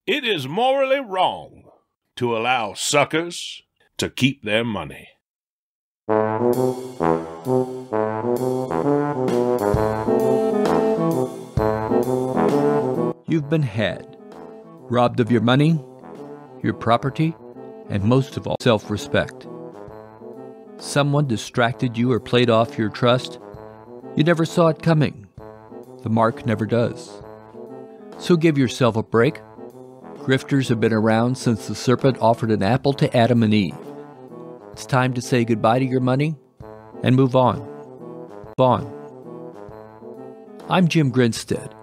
It is morally wrong to allow suckers to keep their money. You've been had, robbed of your money, your property, and most of all, self-respect. Someone distracted you or played off your trust. You never saw it coming. The mark never does. So give yourself a break. Grifters have been around since the serpent offered an apple to Adam and Eve. It's time to say goodbye to your money and move on. I'm Jim Grinstead,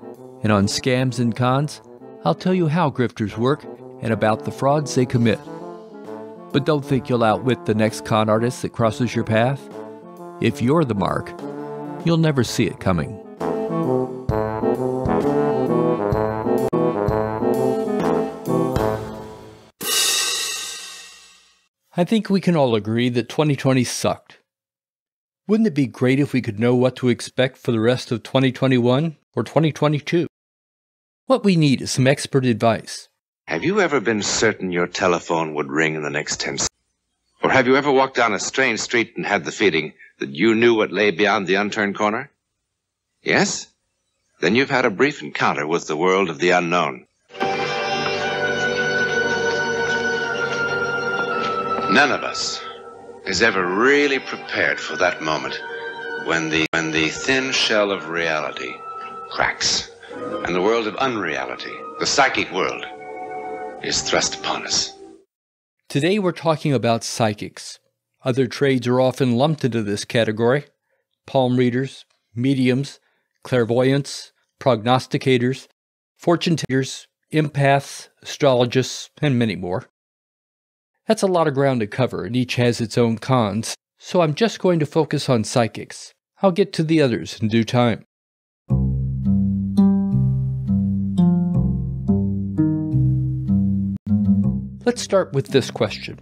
and on Scams and Cons, I'll tell you how grifters work and about the frauds they commit. But don't think you'll outwit the next con artist that crosses your path. If you're the mark, you'll never see it coming. I think we can all agree that 2020 sucked. Wouldn't it be great if we could know what to expect for the rest of 2021 or 2022? What we need is some expert advice. Have you ever been certain your telephone would ring in the next 10 seconds? Or have you ever walked down a strange street and had the feeling that you knew what lay beyond the unturned corner? Yes? Then you've had a brief encounter with the world of the unknown. None of us is ever really prepared for that moment when the thin shell of reality cracks and the world of unreality, the psychic world, is thrust upon us. Today we're talking about psychics. Other trades are often lumped into this category: palm readers, mediums, clairvoyants, prognosticators, fortune tellers, empaths, astrologists, and many more. That's a lot of ground to cover, and each has its own cons, so I'm just going to focus on psychics. I'll get to the others in due time. Let's start with this question.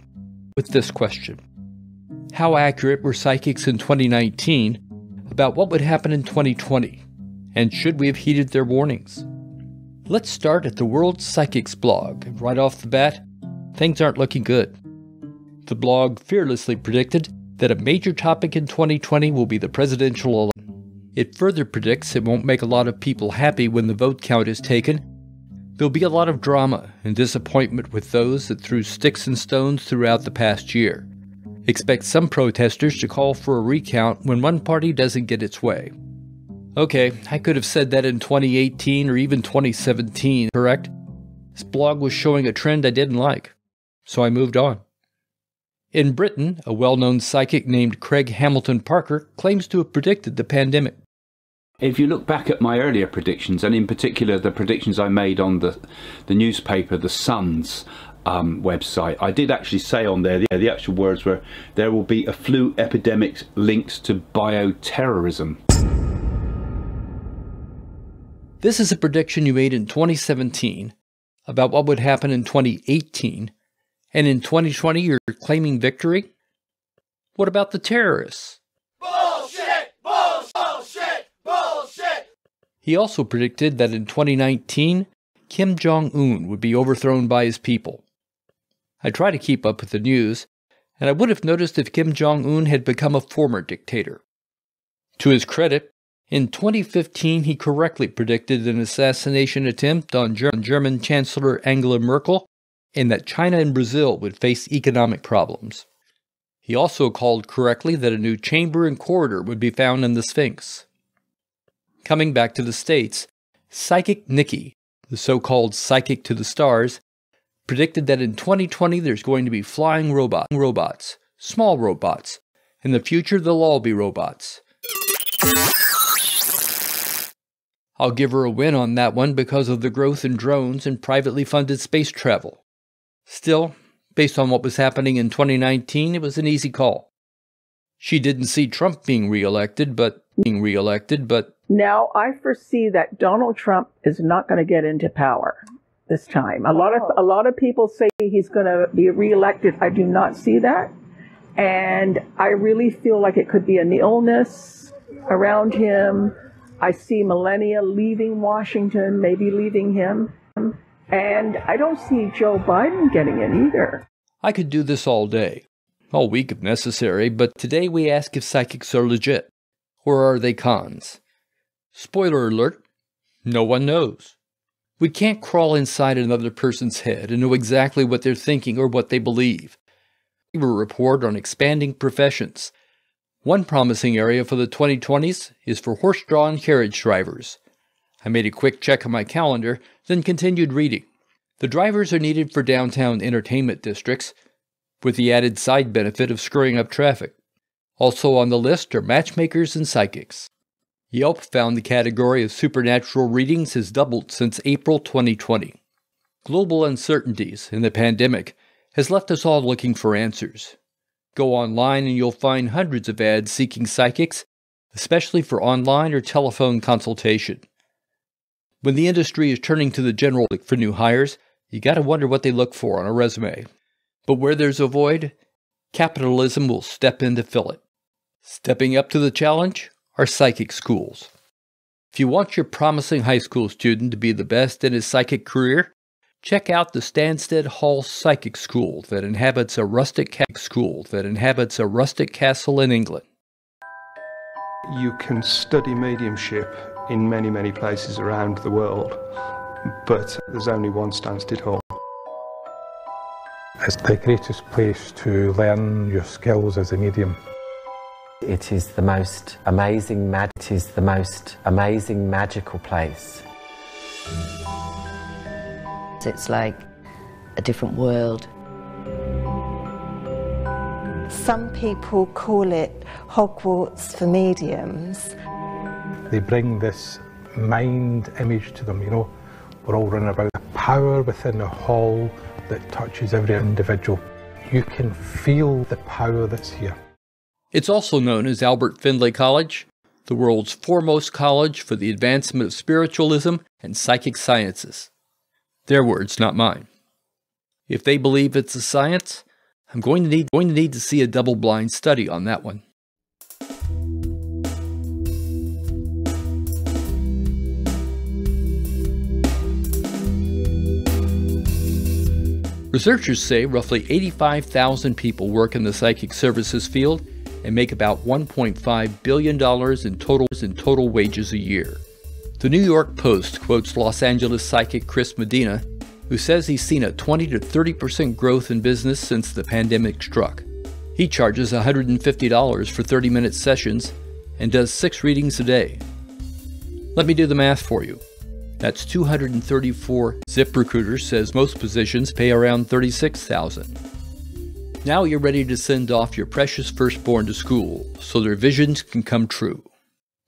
How accurate were psychics in 2019 about what would happen in 2020? And should we have heeded their warnings? Let's start at the World Psychics blog. Right off the bat, things aren't looking good. The blog fearlessly predicted that a major topic in 2020 will be the presidential election. It further predicts it won't make a lot of people happy when the vote count is taken. There'll be a lot of drama and disappointment with those that threw sticks and stones throughout the past year. Expect some protesters to call for a recount when one party doesn't get its way. Okay, I could have said that in 2018 or even 2017, correct? This blog was showing a trend I didn't like, so I moved on. In Britain, a well-known psychic named Craig Hamilton Parker claims to have predicted the pandemic. If you look back at my earlier predictions, and in particular the predictions I made on the newspaper, The Sun's website, I did actually say on there, the actual words were, there will be a flu epidemic linked to bioterrorism. This is a prediction you made in 2017 about what would happen in 2018, and in 2020 you're claiming victory? What about the terrorists? Bullshit! Bullshit! Bullshit! He also predicted that in 2019, Kim Jong-un would be overthrown by his people. I try to keep up with the news, and I would have noticed if Kim Jong-un had become a former dictator. To his credit, in 2015 he correctly predicted an assassination attempt on German Chancellor Angela Merkel, and that China and Brazil would face economic problems. He also called correctly that a new chamber and corridor would be found in the Sphinx. Coming back to the States, Psychic Nikki, the so-called psychic to the stars, predicted that in 2020 there's going to be flying robots, small robots. In the future they'll all be robots. I'll give her a win on that one because of the growth in drones and privately funded space travel. Still, based on what was happening in 2019, it was an easy call. She didn't see Trump being reelected, but now I foresee that Donald Trump is not going to get into power this time. A lot of people say he's going to be reelected. I do not see that, and I really feel like it could be an illness around him. I see Melania leaving Washington, maybe leaving him. And I don't see Joe Biden getting in either. I could do this all day, all week if necessary, but today we ask if psychics are legit, or are they cons? Spoiler alert, no one knows. We can't crawl inside another person's head and know exactly what they're thinking or what they believe. We will report on expanding professions. One promising area for the 2020s is for horse-drawn carriage drivers. I made a quick check on my calendar, then continued reading. The drivers are needed for downtown entertainment districts, with the added side benefit of screwing up traffic. Also on the list are matchmakers and psychics. Yelp found the category of supernatural readings has doubled since April 2020. Global uncertainties in the pandemic has left us all looking for answers. Go online and you'll find hundreds of ads seeking psychics, especially for online or telephone consultation. When the industry is turning to the general public for new hires, you gotta wonder what they look for on a resume. But where there's a void, capitalism will step in to fill it. Stepping up to the challenge are psychic schools. If you want your promising high school student to be the best in his psychic career, check out the Stansted Hall Psychic School that inhabits a rustic castle in England. You can study mediumship in many, many places around the world, but there's only one Stansted Hall. It's the greatest place to learn your skills as a medium. It is the most amazing magical place. It's like a different world. Some people call it Hogwarts for mediums. They bring this mind image to them, you know. We're all running about the power within the hall that touches every individual. You can feel the power that's here. It's also known as Albert Findlay College, the world's foremost college for the advancement of spiritualism and psychic sciences. Their words, not mine. If they believe it's a science, I'm going to need to see a double-blind study on that one. Researchers say roughly 85,000 people work in the psychic services field and make about $1.5 billion in total wages a year. The New York Post quotes Los Angeles psychic Chris Medina, who says he's seen a 20 to 30% growth in business since the pandemic struck. He charges $150 for 30-minute sessions and does 6 readings a day. Let me do the math for you. That's 234. ZipRecruiter says most positions pay around $36,000. Now you're ready to send off your precious firstborn to school so their visions can come true.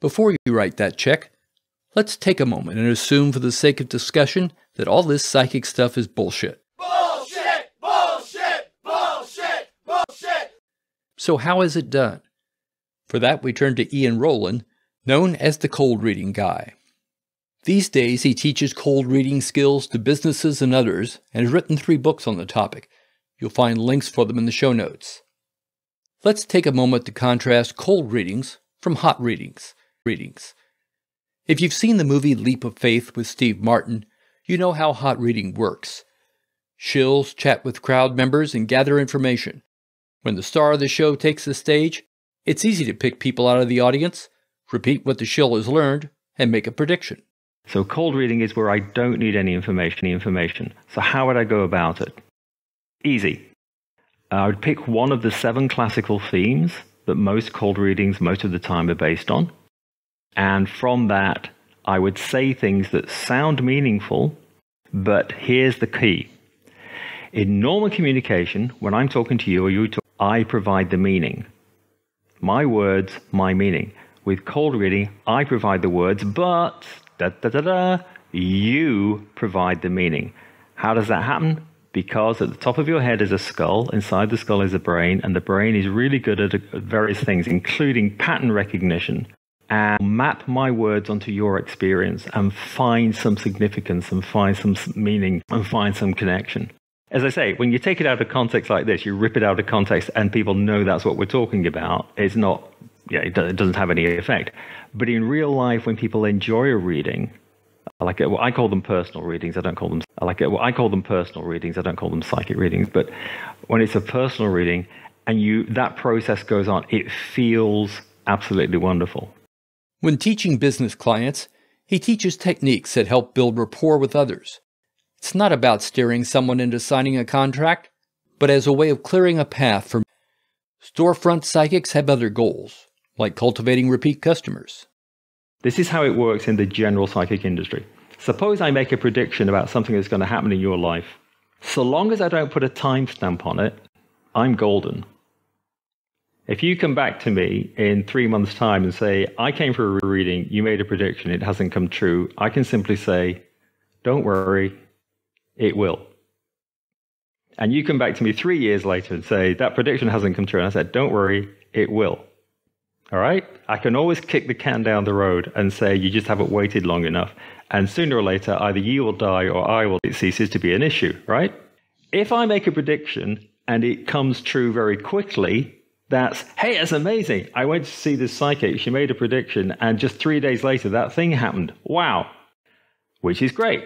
Before you write that check, let's take a moment and assume for the sake of discussion that all this psychic stuff is bullshit. Bullshit! Bullshit! Bullshit! Bullshit! So how is it done? For that we turn to Ian Rowland, known as the cold reading guy. These days he teaches cold reading skills to businesses and others and has written 3 books on the topic. You'll find links for them in the show notes. Let's take a moment to contrast cold readings from hot readings. If you've seen the movie Leap of Faith with Steve Martin, you know how hot reading works. Shills chat with crowd members and gather information. When the star of the show takes the stage, it's easy to pick people out of the audience, repeat what the shill has learned, and make a prediction. So cold reading is where I don't need any information. So how would I go about it? Easy. I would pick one of the 7 classical themes that most cold readings most of the time are based on. And from that, I would say things that sound meaningful, but here's the key. In normal communication, when I'm talking to you or you talk, I provide the meaning. My words, my meaning. With cold reading, I provide the words, but you provide the meaning. How does that happen? Because at the top of your head is a skull, inside the skull is a brain, and the brain is really good at various things, including pattern recognition, and map my words onto your experience and find some significance and find some meaning and find some connection. As I say, when you take it out of context like this, you rip it out of context and people know that's what we're talking about. It's not, it doesn't have any effect. But in real life, when people enjoy a reading, I call them personal readings. I don't call them. I call them personal readings. I don't call them psychic readings. But when it's a personal reading, and that process goes on, it feels absolutely wonderful. When teaching business clients, he teaches techniques that help build rapport with others. It's not about steering someone into signing a contract, but as a way of clearing a path for storefront psychics have other goals, like cultivating repeat customers. This is how it works in the general psychic industry. Suppose I make a prediction about something that's going to happen in your life. So long as I don't put a timestamp on it, I'm golden. If you come back to me in 3 months' time and say, I came for a reading, you made a prediction, it hasn't come true, I can simply say, don't worry, it will. And you come back to me 3 years later and say, that prediction hasn't come true, and I said, don't worry, it will. All right? I can always kick the can down the road and say, you just haven't waited long enough. And sooner or later, either you will die or I will. It ceases to be an issue, right? If I make a prediction and it comes true very quickly, that's, hey, that's amazing. I went to see this psychic. She made a prediction. And just 3 days later, that thing happened. Wow. Which is great.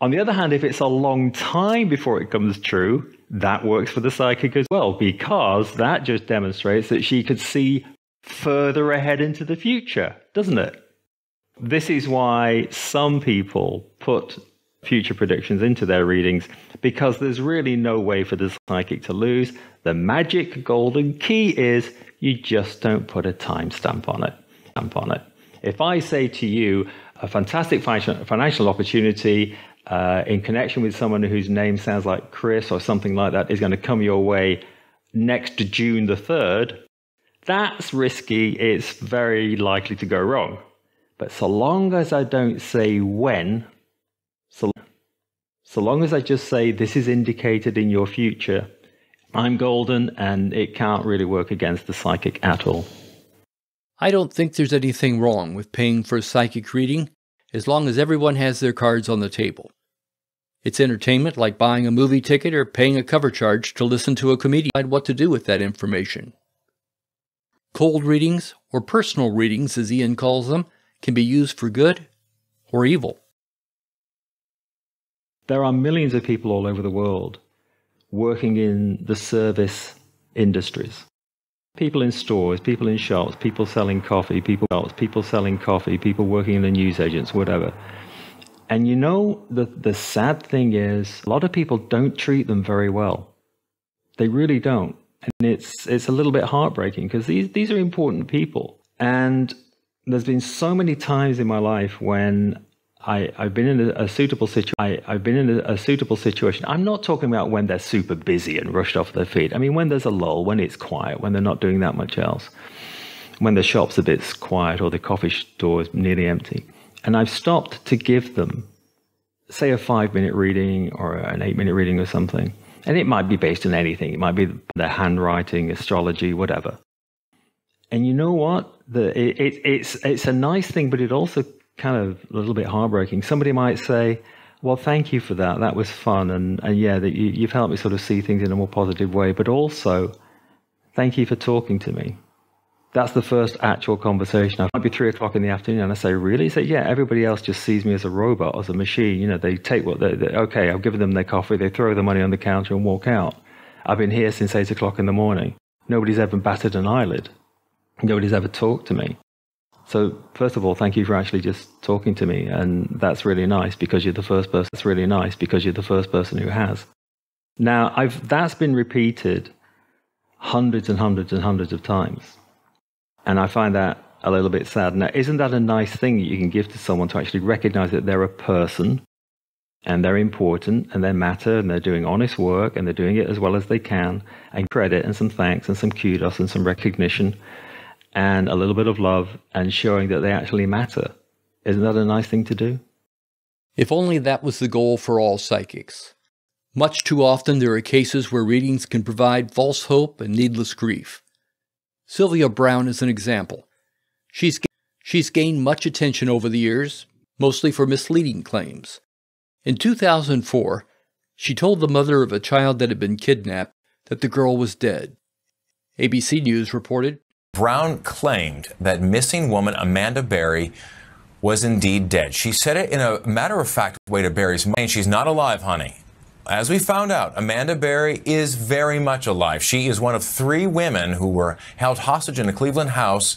On the other hand, if it's a long time before it comes true, that works for the psychic as well, because that just demonstrates that she could see further ahead into the future, doesn't it? This is why some people put future predictions into their readings, because there's really no way for the psychic to lose. The magic golden key is you just don't put a timestamp on it. If I say to you, a fantastic financial opportunity in connection with someone whose name sounds like Chris or something like that is going to come your way next June the 3rd, that's risky. It's very likely to go wrong. But so long as I don't say when, so long as I just say this is indicated in your future, I'm golden, and it can't really work against the psychic at all. I don't think there's anything wrong with paying for a psychic reading, as long as everyone has their cards on the table. It's entertainment like buying a movie ticket or paying a cover charge to listen to a comedian decide what to do with that information. Cold readings, or personal readings as Ian calls them, can be used for good or evil. There are millions of people all over the world working in the service industries. People in stores, people in shops, people selling coffee, people working in the newsagents, whatever. And you know, the sad thing is, a lot of people don't treat them very well. They really don't. And it's a little bit heartbreaking, because these are important people. And there's been so many times in my life when I've been in a suitable situation. I'm not talking about when they're super busy and rushed off their feet. I mean, when there's a lull, when it's quiet, when they're not doing that much else, when the shop's a bit quiet or the coffee store is nearly empty. And I've stopped to give them, say, a 5-minute reading or an 8-minute reading or something. And it might be based on anything. It might be their handwriting, astrology, whatever. And you know what? It's a nice thing, but it also kind of a little bit heartbreaking. Somebody might say, well, thank you for that. That was fun. And yeah, that you've helped me sort of see things in a more positive way. But also, thank you for talking to me. That's the first actual conversation. It might be 3 o'clock in the afternoon, and I say, really? He said, yeah, everybody else just sees me as a robot, as a machine. You know, they take okay, I've given them their coffee, they throw the money on the counter and walk out. I've been here since 8 o'clock in the morning. Nobody's ever batted an eyelid. Nobody's ever talked to me. So, first of all, thank you for actually just talking to me, and that's really nice, because you're the first person. That's really nice, because you're the first person who has. Now, that's been repeated hundreds and hundreds and hundreds of times. And I find that a little bit sad. Now, isn't that a nice thing that you can give to someone, to actually recognize that they're a person and they're important and they matter and they're doing honest work and they're doing it as well as they can, and credit and some thanks and some kudos and some recognition and a little bit of love and showing that they actually matter? Isn't that a nice thing to do? If only that was the goal for all psychics. Much too often there are cases where readings can provide false hope and needless grief. Sylvia Brown is an example. She's gained much attention over the years, mostly for misleading claims. In 2004, she told the mother of a child that had been kidnapped that the girl was dead. ABC News reported, Brown claimed that missing woman Amanda Berry was indeed dead. She said it in a matter-of-fact way to Barry's mother. She's not alive, honey. As we found out, Amanda Berry is very much alive. She is one of 3 women who were held hostage in a Cleveland house.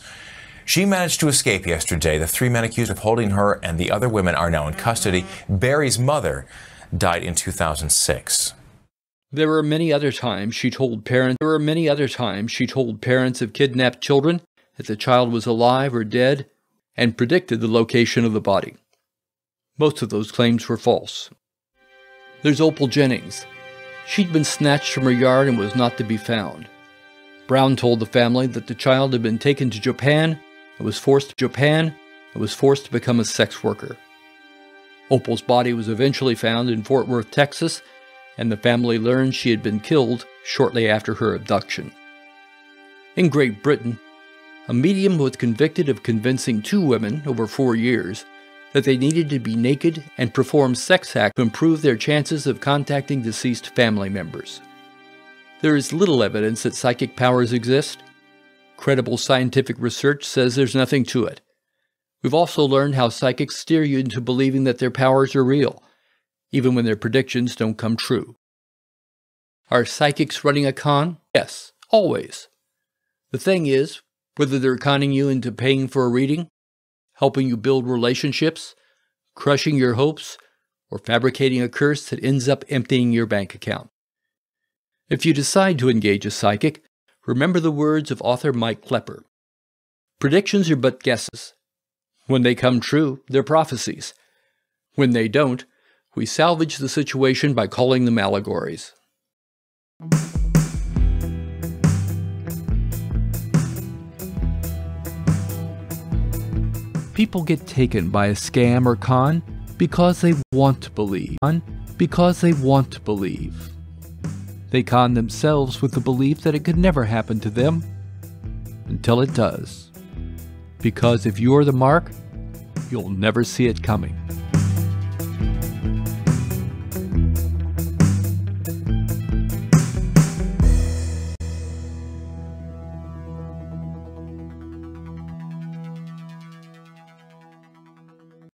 She managed to escape yesterday. The 3 men accused of holding her and the other women are now in custody. Berry's mother died in 2006. There were many other times she told parents of kidnapped children that the child was alive or dead and predicted the location of the body. Most of those claims were false. There's Opal Jennings. She'd been snatched from her yard and was not to be found. Brown told the family that the child had been taken to Japan and was forced to become a sex worker. Opal's body was eventually found in Fort Worth, Texas, and the family learned she had been killed shortly after her abduction. In Great Britain, a medium was convicted of convincing 2 women over 4 years that they needed to be naked and perform sex acts to improve their chances of contacting deceased family members. There is little evidence that psychic powers exist. Credible scientific research says there's nothing to it. We've also learned how psychics steer you into believing that their powers are real, even when their predictions don't come true. Are psychics running a con? Yes, always. The thing is, whether they're conning you into paying for a reading, helping you build relationships, crushing your hopes, or fabricating a curse that ends up emptying your bank account. If you decide to engage a psychic, remember the words of author Mike Klepper. Predictions are but guesses. When they come true, they're prophecies. When they don't, we salvage the situation by calling them allegories. People get taken by a scam or con because they want to believe. They con themselves with the belief that it could never happen to them until it does. Because if you're the mark, you'll never see it coming.